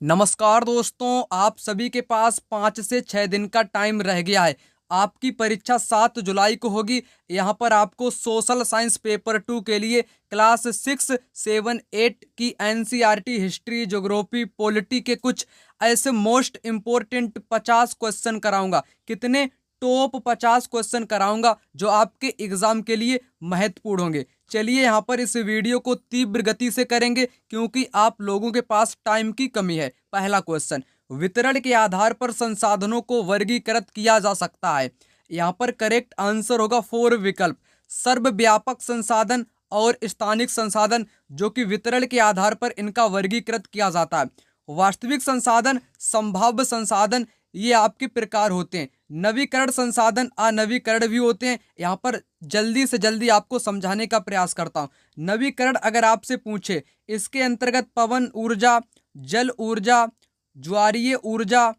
नमस्कार दोस्तों, आप सभी के पास 5 से 6 दिन का टाइम रह गया है। आपकी परीक्षा 7 जुलाई को होगी। यहाँ पर आपको सोशल साइंस पेपर 2 के लिए क्लास 6, 7, 8 की एनसीईआरटी हिस्ट्री, ज्योग्राफी, पॉलिटी के कुछ ऐसे मोस्ट इम्पोर्टेंट 50 क्वेश्चन कराऊंगा। कितने? टॉप 50 क्वेश्चन कराऊंगा जो आपके एग्जाम के लिए महत्वपूर्ण होंगे। चलिए यहाँ पर इस वीडियो को तीव्र गति से करेंगे क्योंकि आप लोगों के पास टाइम की कमी है। पहला क्वेश्चन, वितरण के आधार पर संसाधनों को वर्गीकृत किया जा सकता है। यहाँ पर करेक्ट आंसर होगा 4 विकल्प। सर्वव्यापक संसाधन और स्थानिक संसाधन, जो कि वितरण के आधार पर इनका वर्गीकृत किया जाता है। वास्तविक संसाधन, संभाव्य संसाधन, ये आपके प्रकार होते हैं। नवीकरण संसाधन, अनवीकरण भी होते हैं। यहाँ पर जल्दी से जल्दी आपको समझाने का प्रयास करता हूँ। नवीकरण अगर आपसे पूछे, इसके अंतर्गत पवन ऊर्जा, जल ऊर्जा, ज्वारीय ऊर्जा,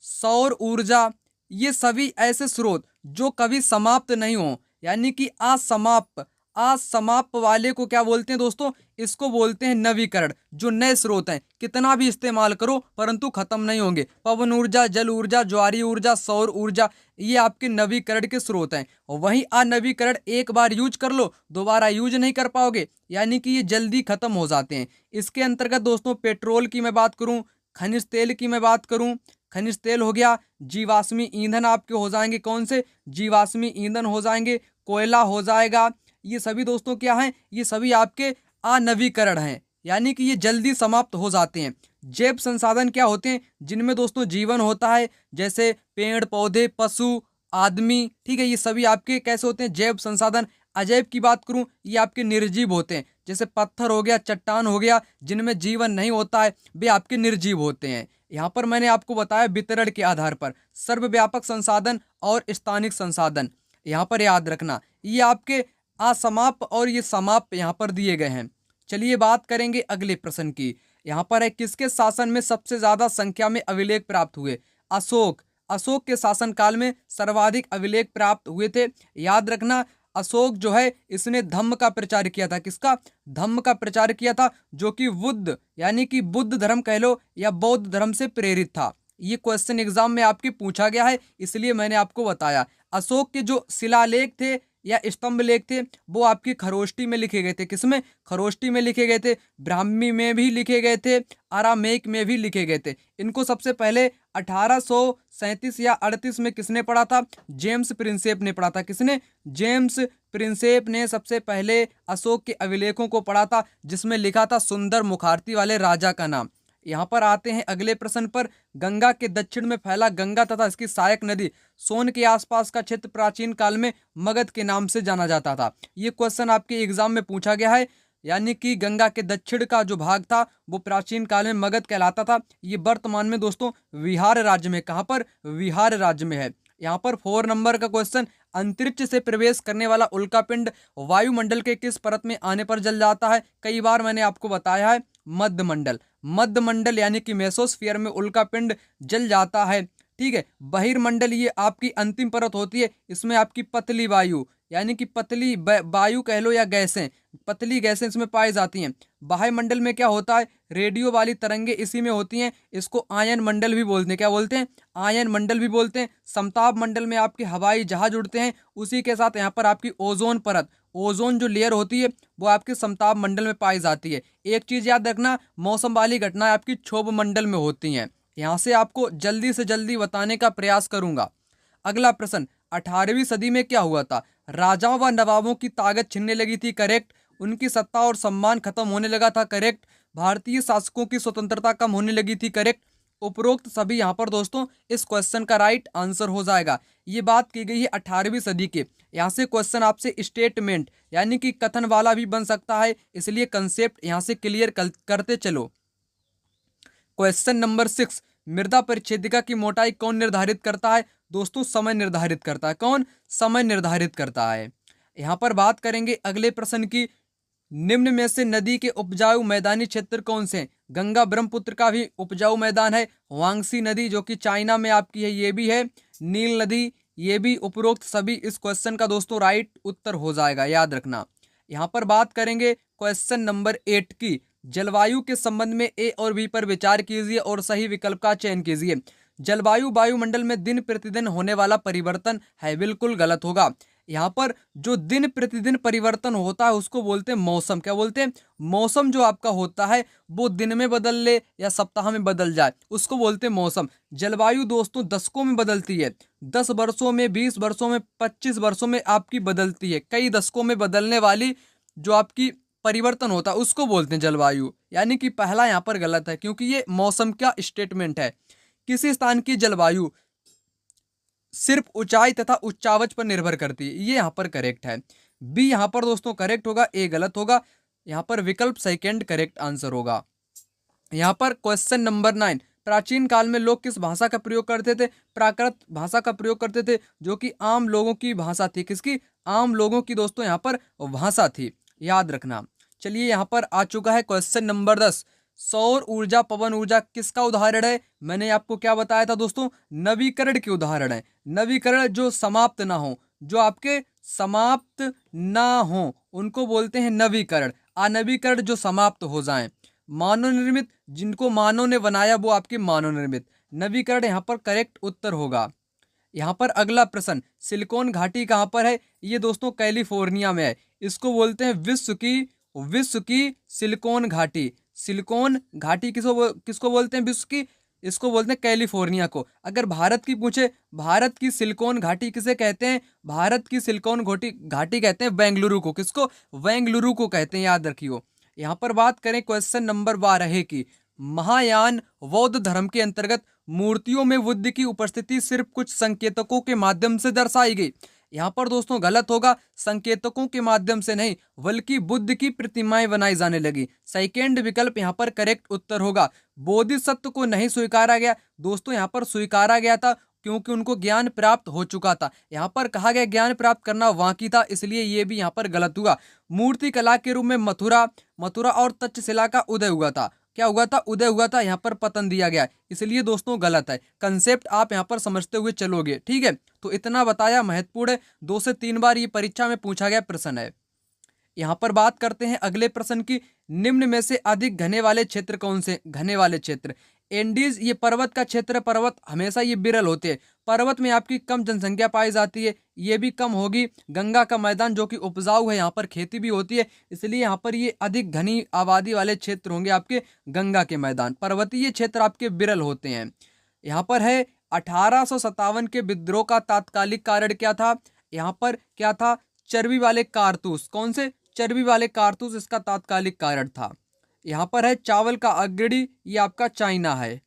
सौर ऊर्जा, ये सभी ऐसे स्रोत जो कभी समाप्त नहीं हो, यानी कि असमाप्त। असमाप्त वाले को क्या बोलते हैं दोस्तों? इसको बोलते हैं नवीकरण। जो नए स्रोत हैं, कितना भी इस्तेमाल करो परंतु खत्म नहीं होंगे। पवन ऊर्जा, जल ऊर्जा, ज्वारीय ऊर्जा, सौर ऊर्जा, ये आपके नवीकरण के स्रोत हैं। और वहीं अनवीकरण एक बार यूज कर लो, दोबारा यूज नहीं कर पाओगे, यानी कि ये जल्दी खत्म हो जाते हैं। इसके अंतर्गत दोस्तों पेट्रोल की मैं बात करूं, खनिज तेल की मैं बात करूं, खनिज तेल हो गया, जीवाश्मी ईंधन आपके हो जाएंगे। कौन से? जीवाश्मी ईंधन हो जाएंगे, कोयला हो जाएगा। ये सभी दोस्तों क्या हैं? ये सभी आपके अनवीकरण हैं, यानी कि ये जल्दी समाप्त हो जाते हैं। जैव संसाधन क्या होते हैं? जिनमें दोस्तों जीवन होता है, जैसे पेड़ पौधे, पशु, आदमी। ठीक है, ये सभी आपके कैसे होते हैं? जैव संसाधन। अजैव की बात करूं, ये आपके निर्जीव होते हैं, जैसे पत्थर हो गया, चट्टान हो गया, जिनमें जीवन नहीं होता है, वे आपके निर्जीव होते हैं। यहाँ पर मैंने आपको बताया वितरण के आधार पर सर्वव्यापक संसाधन और स्थानिक संसाधन। यहाँ पर याद रखना, ये आपके असमाप्त और ये समाप्त यहाँ पर दिए गए हैं। चलिए बात करेंगे अगले प्रश्न की। यहाँ पर है, किसके शासन में सबसे ज्यादा संख्या में अभिलेख प्राप्त हुए? अशोक। अशोक के शासनकाल में सर्वाधिक अभिलेख प्राप्त हुए थे। याद रखना, अशोक जो है इसने धम्म का प्रचार किया था। किसका? धम्म का प्रचार किया था, जो कि बुद्ध, यानी कि बुद्ध धर्म कह लो या बौद्ध धर्म से प्रेरित था। ये क्वेश्चन एग्जाम में आपके पूछा गया है, इसलिए मैंने आपको बताया। अशोक के जो शिलालेख थे या स्तंभ लेख थे, वो आपकी खरोष्टी में लिखे गए थे। किसमें? खरोष्टी में लिखे गए थे। ब्राह्मी में भी लिखे गए थे, अरामेक में भी लिखे गए थे। इनको सबसे पहले 1837 या 38 में किसने पढ़ा था? जेम्स प्रिंसेप ने पढ़ा था। किसने? जेम्स प्रिंसेप ने सबसे पहले अशोक के अभिलेखों को पढ़ा था, जिसमें लिखा था सुंदर मुखारती वाले राजा का नाम। यहाँ पर आते हैं अगले प्रश्न पर। गंगा के दक्षिण में फैला गंगा तथा इसकी सहायक नदी सोन के आसपास का क्षेत्र प्राचीन काल में मगध के नाम से जाना जाता था। ये क्वेश्चन आपके एग्जाम में पूछा गया है, यानी कि गंगा के दक्षिण का जो भाग था वो प्राचीन काल में मगध कहलाता था। ये वर्तमान में दोस्तों बिहार राज्य में, कहां पर? बिहार राज्य में है। यहाँ पर 4 नंबर का क्वेश्चन, अंतरिक्ष से प्रवेश करने वाला उल्कापिंड वायुमंडल के किस परत में आने पर जल जाता है? कई बार मैंने आपको बताया है, मध्य मंडल। मध्य मंडल यानी कि मेसोस्फीयर में उल्कापिंड जल जाता है। ठीक है, बहिर्मंडल ये आपकी अंतिम परत होती है, इसमें आपकी पतली वायु, यानी कि पतली वायु कह लो या गैसें, पतली गैसें इसमें पाई जाती हैं। वायुमंडल में क्या होता है? रेडियो वाली तरंगे इसी में होती हैं, इसको आयन मंडल भी बोलते हैं। क्या बोलते हैं? आयन मंडल भी बोलते हैं। समताप मंडल में आपके हवाई जहाज उड़ते हैं। उसी के साथ यहाँ पर आपकी ओजोन परत, ओजोन जो लेयर होती है वो आपके समताप मंडल में पाई जाती है। एक चीज याद रखना, मौसम वाली घटनाएं आपकी क्षोभ मंडल में होती हैं। यहाँ से आपको जल्दी से जल्दी बताने का प्रयास करूंगा। अगला प्रश्न, 18वीं सदी में क्या हुआ था? राजाओं व नवाबों की ताकत छिनने लगी थी। करेक्ट। उनकी सत्ता और सम्मान खत्म होने लगा था। करेक्ट। भारतीय शासकों की स्वतंत्रता कम होने लगी थी। करेक्ट। उपरोक्त सभी यहाँ पर दोस्तों इस क्वेश्चन का राइट आंसर हो जाएगा। ये बात की गई है 18वीं सदी के। यहाँ से क्वेश्चन आपसे स्टेटमेंट यानी कि कथन वाला भी बन सकता है, इसलिए कंसेप्ट यहाँ से क्लियर करते चलो। क्वेश्चन नंबर 6, मृदा परिच्छेदिका की मोटाई कौन निर्धारित करता है? दोस्तों समय निर्धारित करता है। कौन? समय निर्धारित करता है। यहाँ पर बात करेंगे अगले प्रश्न की, निम्न में से नदी के उपजाऊ मैदानी क्षेत्र कौन से हैं? गंगा ब्रह्मपुत्र का भी उपजाऊ मैदान है। वांगसी नदी जो कि चाइना में आपकी है, ये भी है। नील नदी, ये भी। उपरोक्त सभी इस क्वेश्चन का दोस्तों राइट उत्तर हो जाएगा, याद रखना। यहाँ पर बात करेंगे क्वेश्चन नंबर 8 की, जलवायु के संबंध में ए और बी पर विचार कीजिए और सही विकल्प का चयन कीजिए। जलवायु वायुमंडल में दिन प्रतिदिन होने वाला परिवर्तन है, बिल्कुल गलत होगा। यहाँ पर जो दिन प्रतिदिन परिवर्तन होता है उसको बोलते हैं मौसम। क्या बोलते हैं? मौसम जो आपका होता है वो दिन में बदल ले या सप्ताह में बदल जाए उसको बोलते हैं मौसम। जलवायु दोस्तों दशकों में बदलती है, 10 वर्षों में, 20 वर्षों में, 25 वर्षों में आपकी बदलती है। कई दशकों में बदलने वाली जो आपकी परिवर्तन होता है उसको बोलते हैं जलवायु। यानी कि पहला यहाँ पर गलत है क्योंकि ये मौसम का स्टेटमेंट है। किसी स्थान की जलवायु सिर्फ ऊंचाई तथा उच्चावच पर निर्भर करती है, ये यहाँ पर करेक्ट है। बी यहाँ पर दोस्तों करेक्ट होगा, ए गलत होगा। यहाँ पर विकल्प सेकंड करेक्ट आंसर होगा। यहाँ पर क्वेश्चन नंबर 9, प्राचीन काल में लोग किस भाषा का प्रयोग करते थे? प्राकृत भाषा का प्रयोग करते थे जो कि आम लोगों की भाषा थी। किसकी? आम लोगों की दोस्तों यहाँ पर भाषा थी, याद रखना। चलिए यहाँ पर आ चुका है क्वेश्चन नंबर 10, सौर ऊर्जा पवन ऊर्जा किसका उदाहरण है? मैंने आपको क्या बताया था दोस्तों? नवीकरण के उदाहरण है। नवीकरण जो समाप्त ना हो, जो आपके समाप्त ना हो उनको बोलते हैं नवीकरण। अनवीकरण जो समाप्त हो जाएं। मानव निर्मित, जिनको मानव ने बनाया वो आपके मानव निर्मित। नवीकरण यहाँ पर करेक्ट उत्तर होगा। यहाँ पर अगला प्रश्न, सिलिकॉन घाटी कहाँ पर है? ये दोस्तों कैलिफोर्निया में है। इसको बोलते हैं विश्व की सिलिकॉन घाटी। सिलिकॉन घाटी किसको बोलते हैं? विश्व की, इसको बोलते हैं कैलिफोर्निया को। अगर भारत की पूछे, भारत की सिलिकॉन घाटी किसे कहते हैं? भारत की सिलिकॉन घाटी कहते हैं बेंगलुरु को। किसको? बेंगलुरु को कहते हैं, याद रखियो। यहाँ पर बात करें क्वेश्चन नंबर 12 की, महायान बौद्ध धर्म के अंतर्गत मूर्तियों में बुद्ध की उपस्थिति सिर्फ कुछ संकेतकों के माध्यम से दर्शाई गई। यहाँ पर दोस्तों गलत होगा, संकेतकों के माध्यम से नहीं बल्कि बुद्ध की प्रतिमाएं बनाई जाने लगी। सेकेंड विकल्प यहाँ पर करेक्ट उत्तर होगा। बोधिसत्व को नहीं स्वीकारा गया दोस्तों, यहाँ पर स्वीकारा गया था क्योंकि उनको ज्ञान प्राप्त हो चुका था। यहाँ पर कहा गया ज्ञान प्राप्त करना बाकी था, इसलिए ये भी यहाँ पर गलत हुआ। मूर्ति कला के रूप में मथुरा और तक्षशिला का उदय हुआ था। क्या हुआ था? उदय हुआ था। यहाँ पर पतन दिया गया, इसलिए दोस्तों गलत है। कंसेप्ट आप यहाँ पर समझते हुए चलोगे, ठीक है। तो इतना बताया, महत्वपूर्ण है, 2 से 3 बार ये परीक्षा में पूछा गया प्रश्न है। यहाँ पर बात करते हैं अगले प्रश्न की, निम्न में से अधिक घने वाले क्षेत्र कौन से? घने वाले क्षेत्र, एंडीज ये पर्वत का क्षेत्र। पर्वत हमेशा ये विरल होते हैं। पर्वत में आपकी कम जनसंख्या पाई जाती है, ये भी कम होगी। गंगा का मैदान जो कि उपजाऊ है, यहाँ पर खेती भी होती है, इसलिए यहाँ पर ये अधिक घनी आबादी वाले क्षेत्र होंगे आपके गंगा के मैदान। पर्वतीय क्षेत्र आपके विरल होते हैं। यहाँ पर है 1857 के विद्रोह का तात्कालिक कारण क्या था? यहाँ पर क्या था? चर्बी वाले कारतूस। कौन से? चर्बी वाले कारतूस इसका तात्कालिक कारण था। यहाँ पर है चावल का अग्रणी, ये आपका चाइना है।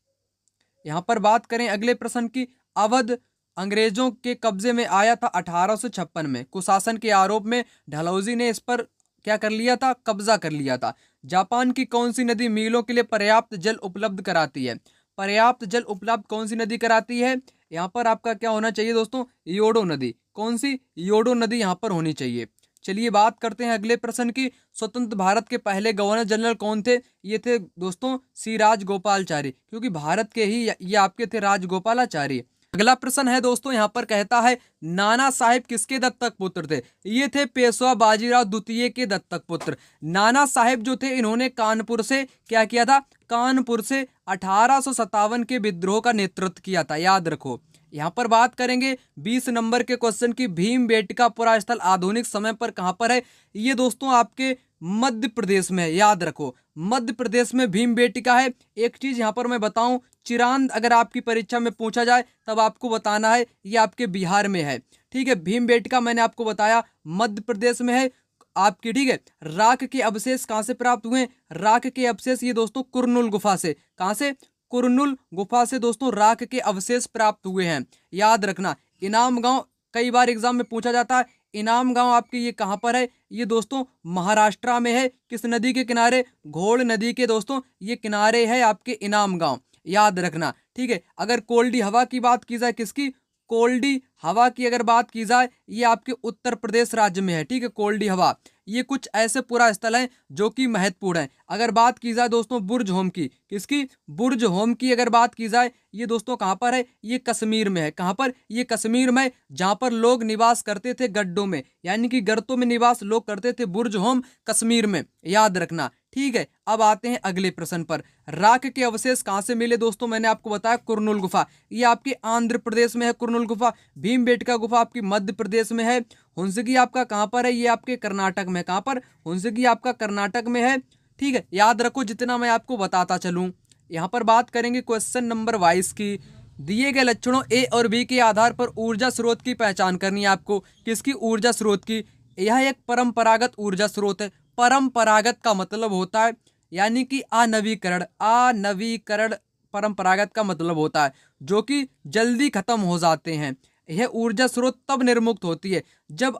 यहाँ पर बात करें अगले प्रश्न की, अवध अंग्रेजों के कब्जे में आया था 1856 में। कुशासन के आरोप में डलहौजी ने इस पर क्या कर लिया था? कब्जा कर लिया था। जापान की कौन सी नदी मीलों के लिए पर्याप्त जल उपलब्ध कराती है? पर्याप्त जल उपलब्ध कौन सी नदी कराती है? यहाँ पर आपका क्या होना चाहिए दोस्तों? योडो नदी। कौन सी? योडो नदी यहाँ पर होनी चाहिए। चलिए बात करते हैं अगले प्रश्न की, स्वतंत्र भारत के पहले गवर्नर जनरल कौन थे? ये थे दोस्तों श्री राजगोपालाचारी, क्योंकि भारत के ही ये आपके थे राजगोपालाचारी। अगला प्रश्न है दोस्तों, यहाँ पर कहता है नाना साहेब किसके दत्तक पुत्र थे? ये थे पेशवा बाजीराव द्वितीय के दत्तक पुत्र। नाना साहेब जो थे इन्होंने कानपुर से क्या किया था? कानपुर से 1857 के विद्रोह का नेतृत्व किया था, याद रखो। यहाँ पर बात करेंगे 20 नंबर के क्वेश्चन की, भीमबेटका पुरा स्थल आधुनिक समय पर कहाँ पर है? ये दोस्तों आपके मध्य प्रदेश में है, याद रखो। मध्य प्रदेश में भीमबेटका है। एक चीज यहाँ पर मैं बताऊं, चिरांद अगर आपकी परीक्षा में पूछा जाए तब आपको बताना है ये आपके बिहार में है, ठीक है। भीमबेटका मैंने आपको बताया मध्य प्रदेश में है आपकी, ठीक है। राख के अवशेष कहाँ से प्राप्त हुए? राख के अवशेष ये दोस्तों कुरनूल गुफा से। कहाँ से? कुरनूल गुफा से दोस्तों राख के अवशेष प्राप्त हुए हैं, याद रखना। इनाम गांव कई बार एग्जाम में पूछा जाता है, इनाम गांव आपके ये कहाँ पर है? ये दोस्तों महाराष्ट्र में है। किस नदी के किनारे? घोड़ नदी के दोस्तों ये किनारे है आपके इनाम गांव, याद रखना, ठीक है। अगर कोल्डी हवा की बात की जाए, किसकी? कोल्डी हवा की अगर बात की जाए, ये आपके उत्तर प्रदेश राज्य में है, ठीक है। कोल्डी हवा ये कुछ ऐसे पूरा स्थल हैं जो कि महत्वपूर्ण है। अगर बात की जाए दोस्तों बुर्ज होम की, किसकी? बुर्ज होम की अगर बात की जाए, ये दोस्तों कहाँ पर है? ये कश्मीर में है। कहाँ पर? ये कश्मीर में, जहाँ पर लोग निवास करते थे गड्ढों में, यानी कि गर्तों में निवास लोग करते थे। बुर्ज होम कश्मीर में, याद रखना, ठीक है, अब आते हैं अगले प्रश्न पर। राख के अवशेष कहाँ से मिले दोस्तों? मैंने आपको बताया कुरनूल गुफा, ये आपके आंध्र प्रदेश में है कुरनूल गुफा। भीमबेटका गुफा आपकी मध्य प्रदेश में है। हुंसगी आपका कहाँ पर है? ये आपके कर्नाटक में। कहाँ पर? हुंसगी आपका कर्नाटक में है। ठीक है, याद रखो जितना मैं आपको बताता चलूँ। यहाँ पर बात करेंगे क्वेश्चन नंबर 22 की। दिए गए लक्षणों ए और बी के आधार पर ऊर्जा स्रोत की पहचान करनी है आपको। किसकी? ऊर्जा स्रोत की। यह एक परंपरागत ऊर्जा स्रोत है। परंपरागत का मतलब होता है यानी कि अनवीकरण। अनवीकरण परंपरागत का मतलब होता है जो कि जल्दी खत्म हो जाते हैं। यह ऊर्जा स्रोत तब निर्मुक्त होती है जब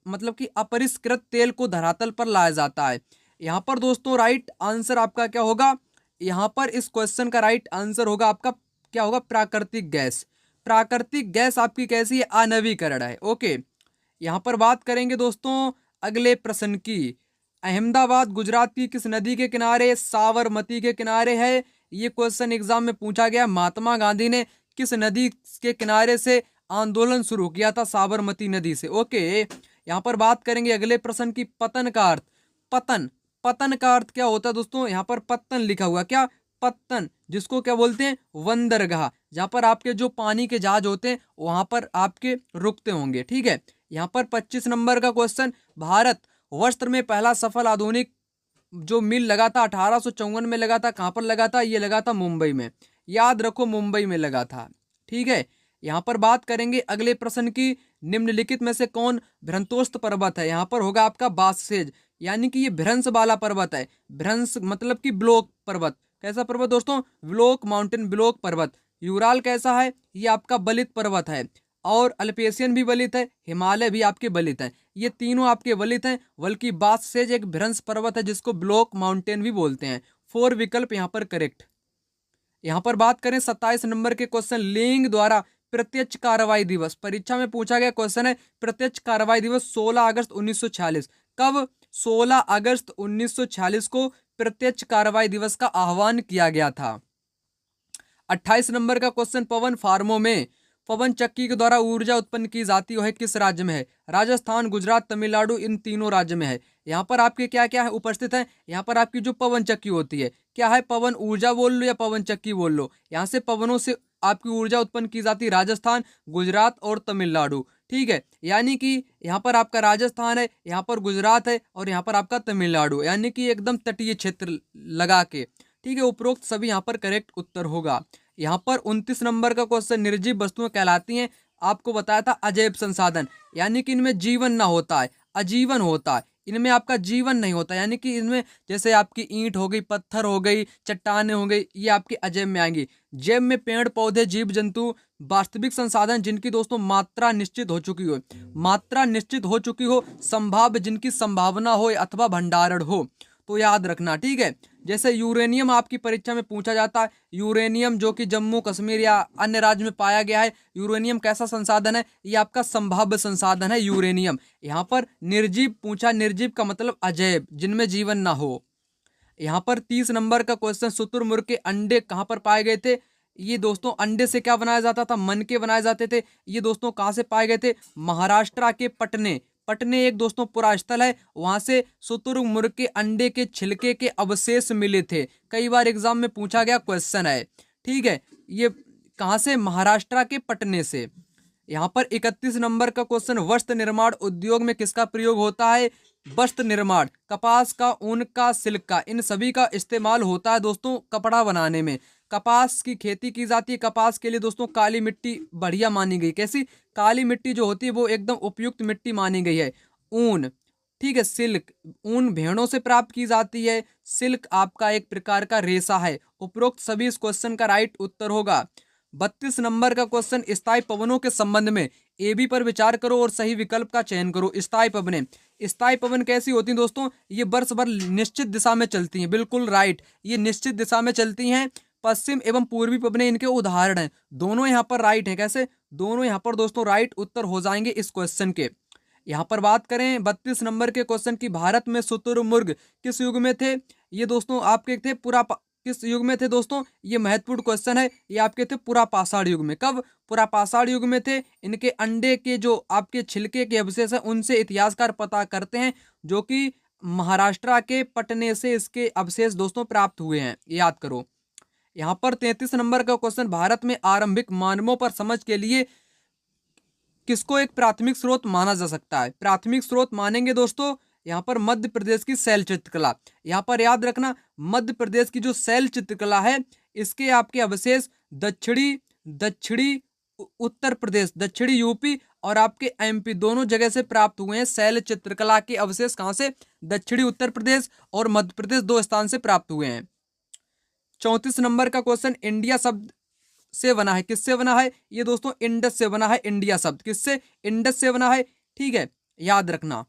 मतलब कि अपरिष्कृत तेल को धरातल पर लाया जाता है। यहाँ पर दोस्तों राइट आंसर आपका क्या होगा? यहाँ पर इस क्वेश्चन का राइट आंसर होगा आपका क्या होगा? प्राकृतिक गैस। प्राकृतिक गैस आपकी कैसी है? अनवीकरण है। ओके, यहाँ पर बात करेंगे दोस्तों अगले प्रश्न की। अहमदाबाद गुजरात की किस नदी के किनारे? साबरमती के किनारे है। ये क्वेश्चन एग्जाम में पूछा गया। महात्मा गांधी ने किस नदी के किनारे से आंदोलन शुरू किया था? साबरमती नदी से। ओके, यहाँ पर बात करेंगे अगले प्रश्न की। पतन का अर्थ। पतन, पतन का अर्थ क्या होता है दोस्तों? यहाँ पर पत्तन लिखा हुआ। क्या? पत्तन, जिसको क्या बोलते हैं? बंदरगाह, जहाँ पर आपके जो पानी के जहाज होते हैं वहां पर आपके रुकते होंगे। ठीक है, यहाँ पर 25 नंबर का क्वेश्चन। भारत वस्त्र में पहला सफल आधुनिक जो मिल लगा था 1854 में लगा था। कहाँ पर लगा था? ये लगा था मुंबई में। याद रखो मुंबई में लगा था। ठीक है, यहाँ पर बात करेंगे अगले प्रश्न की। निम्नलिखित में से कौन भ्रंतोस्त पर्वत है? यहाँ पर होगा आपका बाससेज, यानी कि ये भ्रंश वाला पर्वत है। भ्रंश मतलब कि ब्लॉक पर्वत। कैसा पर्वत दोस्तों? ब्लॉक माउंटेन, ब्लॉक पर्वत। यूराल कैसा है? ये आपका बलित पर्वत है। और अल्पेशियन भी बलित है, हिमालय भी आपके बलित है। ये तीनों आपके बलित हैं। बल्कि बाससेज एक भ्रंश पर्वत है जिसको ब्लॉक माउंटेन भी बोलते हैं। 4 विकल्प यहाँ पर करेक्ट। यहाँ पर बात करें 27 नंबर के क्वेश्चन। लिंग द्वारा प्रत्यक्ष कार्रवाई दिवस, परीक्षा में पूछा गया क्वेश्चन है। प्रत्यक्ष कार्रवाई दिवस 16 अगस्त 1946। कब? 16 अगस्त 1946 को प्रत्यक्ष कार्रवाई दिवस का आह्वान किया गया था। 28 नंबर का क्वेश्चन। पवन फार्मों में पवन चक्की के द्वारा ऊर्जा उत्पन्न की जाती है किस राज्य में है? राजस्थान, गुजरात, तमिलनाडु, इन तीनों राज्य में है। यहाँ पर आपके क्या क्या है उपस्थित है? यहाँ पर आपकी जो पवन चक्की होती है, क्या है? पवन ऊर्जा बोल लो या पवन चक्की बोल लो, यहाँ से पवनों से आपकी ऊर्जा उत्पन्न की जाती है राजस्थान, गुजरात और तमिलनाडु। ठीक है, यानी कि यहाँ पर आपका राजस्थान है, यहाँ पर गुजरात है और यहाँ पर आपका तमिलनाडु, यानी कि एकदम तटीय क्षेत्र लगा के। ठीक है, उपरोक्त सभी यहाँ पर करेक्ट उत्तर होगा। यहाँ पर 29 नंबर का क्वेश्चन। निर्जीव वस्तुएं कहलाती हैं। आपको बताया था अजैव संसाधन, यानी कि इनमें जीवन ना होता है, अजीवन होता है। इनमें आपका जीवन नहीं होता, यानी कि इनमें जैसे आपकी ईंट हो गई, पत्थर हो गई, चट्टाने हो गई, ये आपके अजैव में आएंगी। जैव में पेड़ पौधे, जीव जंतु। वास्तविक संसाधन जिनकी दोस्तों मात्रा निश्चित हो चुकी हो, मात्रा निश्चित हो चुकी हो। संभाव्य जिनकी संभावना हो अथवा भंडारण हो। तो याद रखना। ठीक है, जैसे यूरेनियम आपकी परीक्षा में पूछा जाता है। यूरेनियम जो कि जम्मू कश्मीर या अन्य राज्य में पाया गया है। यूरेनियम कैसा संसाधन है? ये आपका संभाव्य संसाधन है यूरेनियम। यहाँ पर निर्जीव पूछा, निर्जीव का मतलब अजैव, जिनमें जीवन ना हो। यहाँ पर 30 नंबर का क्वेश्चन। शुतुरमुर्ग के अंडे कहाँ पर पाए गए थे? ये दोस्तों अंडे से क्या बनाया जाता था? मन के बनाए जाते थे। ये दोस्तों कहाँ से पाए गए थे? महाराष्ट्र के पटने। पटने एक दोस्तों पुरा स्थल है, वहां से शुतुरमुर्ग के अंडे के छिलके के अवशेष मिले थे। कई बार एग्जाम में पूछा गया क्वेश्चन है। ठीक है, ये कहाँ से? महाराष्ट्र के पटने से। यहाँ पर 31 नंबर का क्वेश्चन। वस्त्र निर्माण उद्योग में किसका प्रयोग होता है? वस्त्र निर्माण, कपास का, ऊन का, सिल्क का, इन सभी का इस्तेमाल होता है दोस्तों कपड़ा बनाने में। कपास की खेती की जाती है। कपास के लिए दोस्तों काली मिट्टी बढ़िया मानी गई। कैसी? काली मिट्टी जो होती है वो एकदम उपयुक्त मिट्टी मानी गई है। ऊन, ठीक है, सिल्क, ऊन भेड़ों से प्राप्त की जाती है। सिल्क आपका एक प्रकार का रेशा है। उपरोक्त सभी इस क्वेश्चन का राइट उत्तर होगा। 32 नंबर का क्वेश्चन। स्थायी पवनों के संबंध में ए बी पर विचार करो और सही विकल्प का चयन करो। स्थायी पवनें, स्थायी पवन कैसी होती हैं दोस्तों? ये वर्ष भर निश्चित दिशा में चलती हैं। बिल्कुल राइट, ये निश्चित दिशा में चलती हैं। पश्चिम एवं पूर्वी पवनें इनके उदाहरण हैं। दोनों यहाँ पर राइट है। कैसे? दोनों यहाँ पर दोस्तों राइट उत्तर हो जाएंगे इस क्वेश्चन के। यहाँ पर बात करें 32 नंबर के क्वेश्चन की। भारत में शुतुरमुर्ग किस युग में थे? ये दोस्तों आपके थे किस युग में थे दोस्तों? ये महत्वपूर्ण क्वेश्चन है। ये आपके थे पुरापाषाण युग में। कब? पुरापाषाण युग में थे। इनके अंडे के जो आपके छिलके के अवशेष है उनसे इतिहासकार पता करते हैं, जो कि महाराष्ट्र के पटने से इसके अवशेष दोस्तों प्राप्त हुए हैं, याद करो। यहाँ पर 33 नंबर का क्वेश्चन, भारत में आरंभिक मानवों पर समझ के लिए किसको एक प्राथमिक स्रोत माना जा सकता है? प्राथमिक स्रोत मानेंगे दोस्तों यहाँ पर मध्य प्रदेश की शैल चित्रकला। यहाँ पर याद रखना, मध्य प्रदेश की जो शैल चित्रकला है इसके आपके अवशेष दक्षिणी दक्षिणी उत्तर प्रदेश, दक्षिणी यूपी और आपके एमपी दोनों जगह से प्राप्त हुए हैं। शैल चित्रकला के अवशेष कहाँ से? दक्षिणी उत्तर प्रदेश और मध्य प्रदेश, दो स्थान से प्राप्त हुए हैं। 34 नंबर का क्वेश्चन, इंडिया शब्द से बना है, किससे बना है? ये दोस्तों इंडस से बना है। इंडिया शब्द किससे? इंडस से बना है। ठीक है, याद रखना।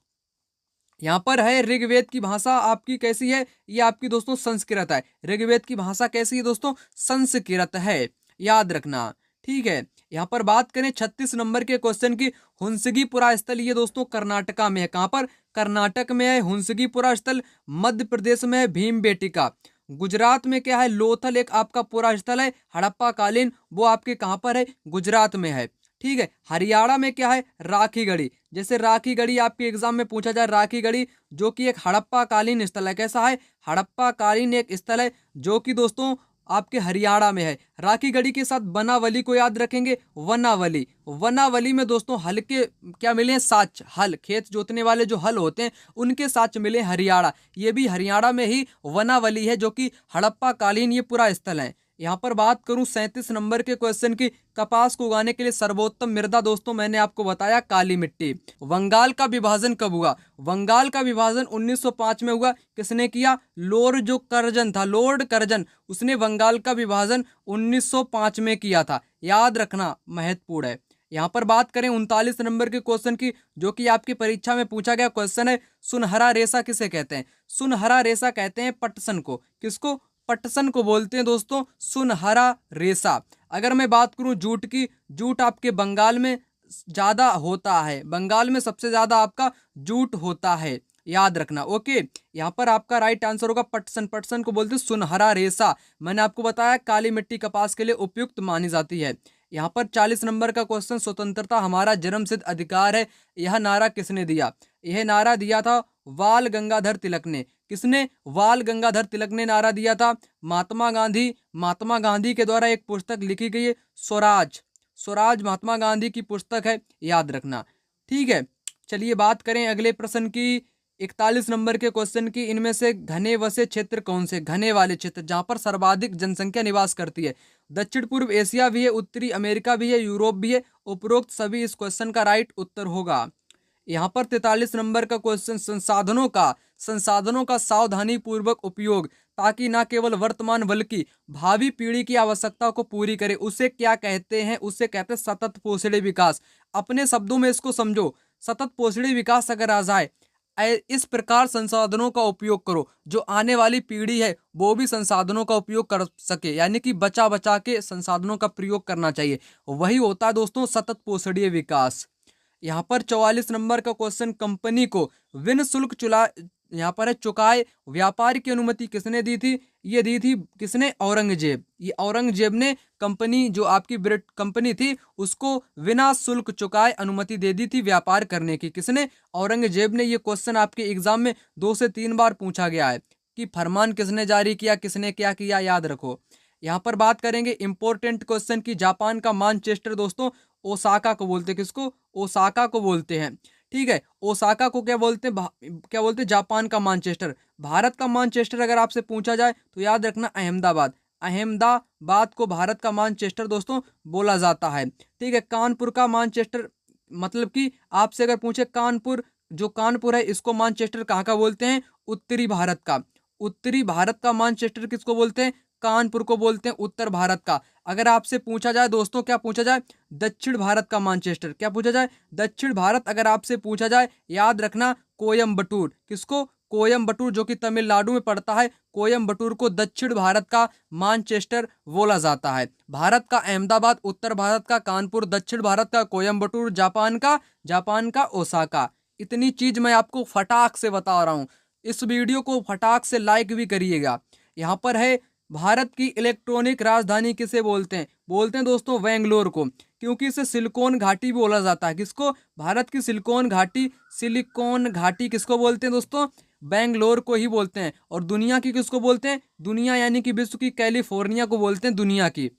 यहाँ पर है ऋग्वेद की भाषा आपकी कैसी है? ये आपकी दोस्तों संस्कृत है। ऋग्वेद की भाषा कैसी है दोस्तों? संस्कृत है, याद रखना। ठीक है, यहाँ पर बात करें 36 नंबर के क्वेश्चन की, हुंसगीपुरा स्थल ये दोस्तों कर्नाटका में है। कहाँ पर? कर्नाटक में है हुंसगीपुरा स्थल। मध्य प्रदेश में है भीमबेटका। गुजरात में क्या है? लोथल एक आपका पुरा स्थल है हड़प्पा कालीन, वो आपके कहाँ पर है? गुजरात में है। ठीक है, हरियाणा में क्या है? राखीगढ़ी। जैसे राखीगढ़ी आपके एग्जाम में पूछा जाए, राखीगढ़ी जो कि एक हड़प्पा कालीन स्थल है। कैसा है? हड़प्पा कालीन एक स्थल है जो कि दोस्तों आपके हरियाणा में है। राखीगढ़ी के साथ बनावली को याद रखेंगे। वनावली, वनावली में दोस्तों हल के क्या मिले हैं? साच, हल, खेत जोतने वाले जो हल होते हैं उनके साच मिले हरियाणा। ये भी हरियाणा में ही वनावली है जो कि हड़प्पा कालीन ये पूरा स्थल है। यहाँ पर बात करूं 37 नंबर के क्वेश्चन की, कपास को उगाने के लिए सर्वोत्तम मृदा दोस्तों मैंने आपको बताया काली मिट्टी। बंगाल का विभाजन कब हुआ? बंगाल का विभाजन 1905 में हुआ। किसने किया? लॉर्ड जो कर्जन था, लॉर्ड कर्जन, उसने बंगाल का विभाजन 1905 में किया था। याद रखना, महत्वपूर्ण है। यहाँ पर बात करें 39 नंबर के क्वेश्चन की, जो कि आपकी परीक्षा में पूछा गया क्वेश्चन है, सुनहरा रेशा किसे कहते हैं? सुनहरा रेशा कहते हैं पटसन को। किसको? पटसन को बोलते हैं दोस्तों सुनहरा रेशा। अगर मैं बात करूं जूट की, जूट आपके बंगाल में ज्यादा होता है। बंगाल में सबसे ज्यादा आपका जूट होता है, याद रखना। ओके, यहाँ पर आपका राइट आंसर होगा पटसन। पटसन को बोलते हैं सुनहरा रेशा। मैंने आपको बताया काली मिट्टी कपास के लिए उपयुक्त मानी जाती है। यहाँ पर 40 नंबर का क्वेश्चन, स्वतंत्रता हमारा जन्मसिद्ध अधिकार है, यह नारा किसने दिया? यह नारा दिया था बाल गंगाधर तिलक ने। किसने? बाल गंगाधर तिलक ने नारा दिया था। महात्मा गांधी, महात्मा गांधी के द्वारा एक पुस्तक लिखी गई है स्वराज। स्वराज महात्मा गांधी की पुस्तक है, याद रखना। ठीक है, चलिए बात करें अगले प्रश्न की, 41 नंबर के क्वेश्चन की। इनमें से घने बसे क्षेत्र कौन से? घने वाले क्षेत्र जहां पर सर्वाधिक जनसंख्या निवास करती है। दक्षिण पूर्व एशिया भी है, उत्तरी अमेरिका भी है, यूरोप भी है। उपरोक्त सभी इस क्वेश्चन का राइट उत्तर होगा। यहाँ पर 43 नंबर का क्वेश्चन, संसाधनों का सावधानी पूर्वक उपयोग ताकि न केवल वर्तमान बल्कि भावी पीढ़ी की आवश्यकता को पूरी करे, उसे क्या कहते हैं? उसे कहते हैं सतत पोषणीय विकास। अपने शब्दों में इसको समझो, सतत पोषणीय विकास अगर आ जाए, इस प्रकार संसाधनों का उपयोग करो जो आने वाली पीढ़ी है वो भी संसाधनों का उपयोग कर सके, यानी कि बचा बचा के संसाधनों का प्रयोग करना चाहिए। वही होता है दोस्तों सतत पोषणीय विकास। यहाँ पर 44 नंबर का क्वेश्चन, कंपनी को बिन शुल्क यहाँ पर है चुकाए व्यापार की अनुमति किसने दी थी? ये दी थी किसने? औरंगजेब। ये औरंगजेब ने कंपनी जो आपकी ब्रिट कंपनी थी उसको बिना शुल्क चुकाए अनुमति दे दी थी व्यापार करने की। किसने? औरंगजेब ने। ये क्वेश्चन आपके एग्जाम में 2 से 3 बार पूछा गया है कि फरमान किसने जारी किया, किसने क्या किया, याद रखो। यहाँ पर बात करेंगे इंपॉर्टेंट क्वेश्चन की, जापान का मानचेस्टर दोस्तों ओसाका को बोलते हैं। किसको? ओसाका को बोलते हैं। ठीक है, ओसाका को क्या बोलते हैं? क्या बोलते हैं? जापान का मानचेस्टर। भारत का मानचेस्टर अगर आपसे पूछा जाए तो याद रखना अहमदाबाद। अहमदाबाद को भारत का मानचेस्टर दोस्तों बोला जाता है। ठीक है, कानपुर का मानचेस्टर, मतलब कि आपसे अगर पूछे कानपुर, जो कानपुर है इसको मानचेस्टर कहाँ का बोलते हैं? उत्तरी भारत का। उत्तरी भारत का मानचेस्टर किसको बोलते हैं? कानपुर को बोलते हैं उत्तर भारत का। अगर आपसे पूछा जाए दोस्तों, क्या पूछा जाए? दक्षिण भारत का मानचेस्टर। क्या पूछा जाए? दक्षिण भारत अगर आपसे पूछा जाए, याद रखना कोयम्बटूर। किसको? कोयम्बटूर, जो कि तमिलनाडु में पड़ता है। कोयम्बटूर को दक्षिण भारत का मानचेस्टर बोला जाता है। भारत का अहमदाबाद, उत्तर भारत का कानपुर, दक्षिण भारत का कोयम्बटूर, जापान का ओसाका। इतनी चीज मैं आपको फटाक से बता रहा हूँ। इस वीडियो को फटाक से लाइक भी करिएगा। यहाँ पर है भारत की इलेक्ट्रॉनिक राजधानी किसे बोलते हैं? बोलते हैं दोस्तों बेंगलोर को, क्योंकि इसे सिलिकॉन घाटी भी बोला जाता है। किसको? भारत की सिलिकॉन घाटी। सिलिकॉन घाटी किसको बोलते हैं दोस्तों? बेंगलोर को ही बोलते हैं। और दुनिया की किसको बोलते हैं? दुनिया यानी कि विश्व की कैलिफोर्निया को बोलते हैं दुनिया की।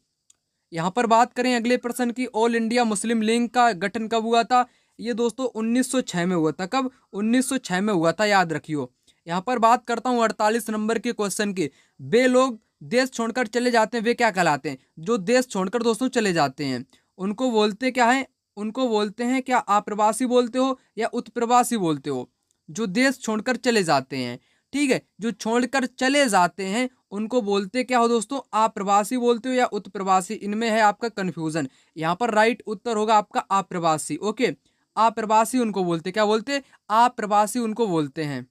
यहाँ पर बात करें अगले प्रश्न की, ऑल इंडिया मुस्लिम लीग का गठन कब हुआ था? ये दोस्तों 1906 में हुआ था। कब? 1906 में हुआ था, याद रखियो। यहाँ पर बात करता हूँ 48 नंबर के क्वेश्चन की। वे लोग देश छोड़कर चले जाते हैं, वे क्या कहलाते हैं? जो देश छोड़कर दोस्तों चले जाते हैं उनको बोलते क्या है? उनको बोलते हैं, क्या आप्रवासी बोलते हो या उत्प्रवासी बोलते हो? जो देश छोड़कर चले जाते हैं, ठीक है, जो छोड़कर चले जाते हैं उनको बोलते क्या हो दोस्तों? आप्रवासी बोलते हो या उत्प्रवासी? इनमें है आपका कंफ्यूजन। यहाँ पर राइट उत्तर होगा आपका आप्रवासी। ओके, आप्रवासी उनको बोलते, क्या बोलते? आप्रवासी उनको बोलते हैं।